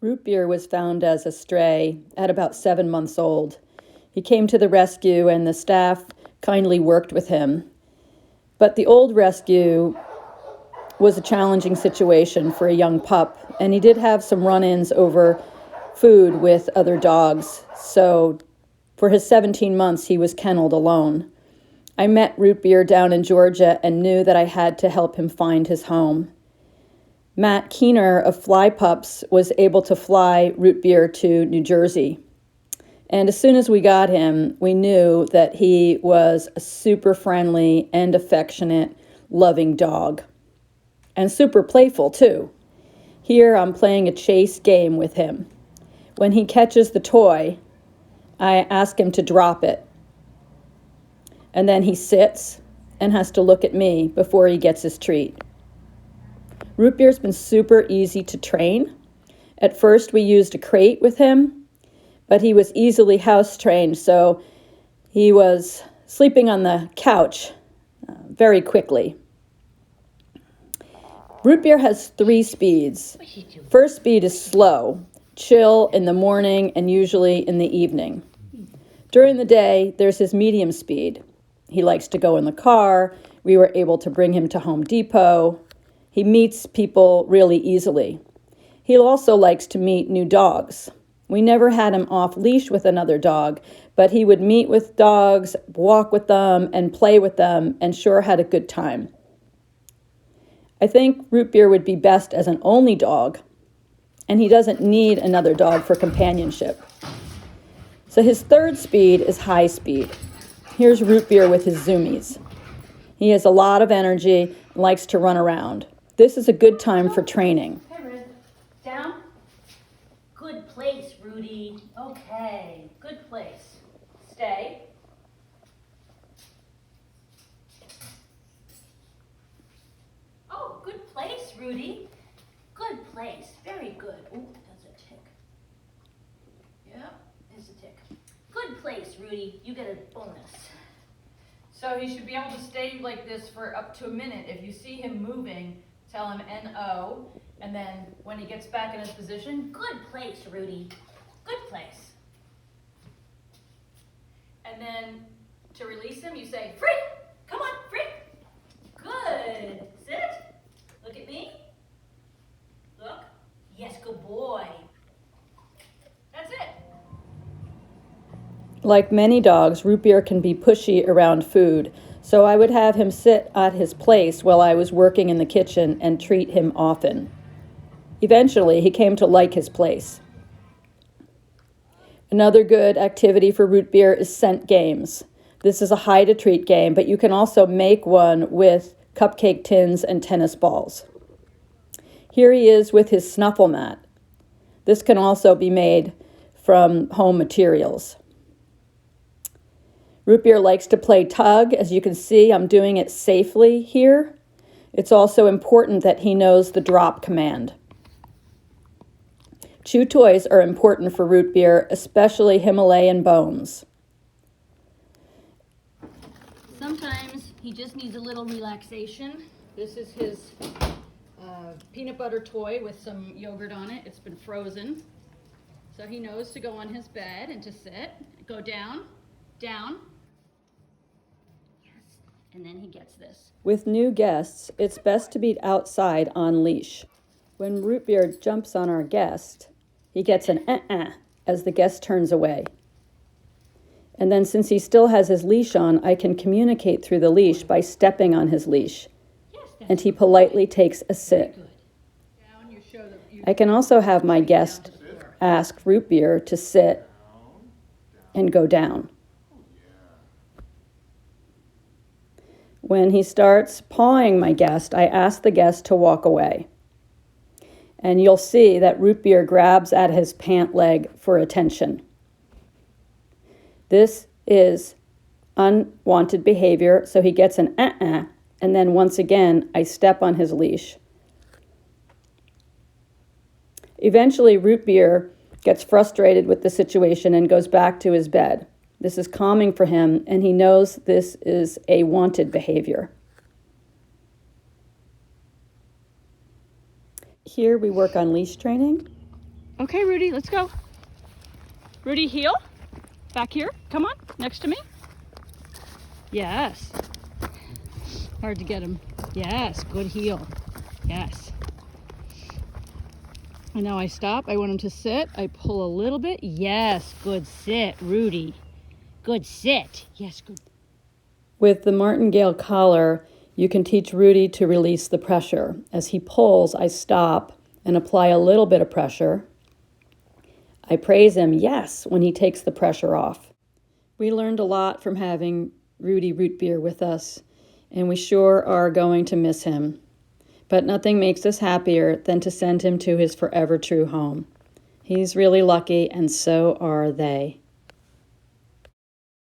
Rootbeer was found as a stray at about 7 months old. He came to the rescue and the staff kindly worked with him. But the old rescue was a challenging situation for a young pup, and he did have some run-ins over food with other dogs. So for his 17 months, he was kenneled alone. I met Rootbeer down in Georgia and knew that I had to help him find his home. Matt Keener of Flypups was able to fly Rootbeer to New Jersey. And as soon as we got him, we knew that he was a super friendly and affectionate, loving dog. And super playful, too. Here I'm playing a chase game with him. When he catches the toy, I ask him to drop it. And then he sits and has to look at me before he gets his treat. Rootbeer's been super easy to train. At first we used a crate with him, but he was easily house trained, so he was sleeping on the couch very quickly. Rootbeer has 3 speeds. First speed is slow, chill in the morning and usually in the evening. During the day, there's his medium speed. He likes to go in the car. We were able to bring him to Home Depot. He meets people really easily. He also likes to meet new dogs. We never had him off leash with another dog, but he would meet with dogs, walk with them, and play with them, and sure had a good time. I think Rootbeer would be best as an only dog, and he doesn't need another dog for companionship. So his third speed is high speed. Here's Rootbeer with his zoomies. He has a lot of energy and likes to run around. This is a good time for training. Hey, Rudy. Down. Good place, Rudy. Okay, good place. Stay. Oh, good place, Rudy. Good place. Very good. Oh, that's a tick. Yep, there's a tick. Good place, Rudy. You get a bonus. So he should be able to stay like this for up to a minute. If you see him moving, tell him N-O, and then when he gets back in his position, Good place, Rudy. Good place. and then to release him, you say, free! Come on, free. Good. Sit. Look at me. Look. Yes, good boy. That's it. Like many dogs, Rootbeer can be pushy around food, so I would have him sit at his place while I was working in the kitchen and treat him often. Eventually, he came to like his place. Another good activity for Rootbeer is scent games. This is a hide-a-treat game, but you can also make one with cupcake tins and tennis balls. Here he is with his snuffle mat. This can also be made from home materials. Rootbeer likes to play tug. As you can see, I'm doing it safely here. It's also important that he knows the drop command. Chew toys are important for Rootbeer, especially Himalayan bones. sometimes he just needs a little relaxation. This is his peanut butter toy with some yogurt on it. It's been frozen. So he knows to go on his bed and to sit, go down, down. Yes, and then he gets this. With new guests, it's best to be outside on leash. When Rootbeer jumps on our guest, he gets an as the guest turns away. And then since he still has his leash on, I can communicate through the leash by stepping on his leash. Yes, And he politely takes a sit. good. Down, you show that you I can also have my guest ask Rootbeer to sit and go down. When he starts pawing my guest, I ask the guest to walk away. And you'll see that Rootbeer grabs at his pant leg for attention. This is unwanted behavior, so he gets an and then once again, I step on his leash. Eventually, Rootbeer gets frustrated with the situation and goes back to his bed. This is calming for him, and he knows this is a wanted behavior. Here we work on leash training. Okay, Rudy, let's go. Rudy, heel. Back here. Come on, next to me. Yes. Hard to get him. Yes, good heel. Yes. And now I stop. I want him to sit. I pull a little bit. Yes, good sit, Rudy. Good sit. Yes, good. With the martingale collar, you can teach Rudy to release the pressure. As he pulls, I stop and apply a little bit of pressure. I praise him, yes, when he takes the pressure off. We learned a lot from having Rudy Rootbeer with us, and we sure are going to miss him. But nothing makes us happier than to send him to his forever true home. He's really lucky, and so are they.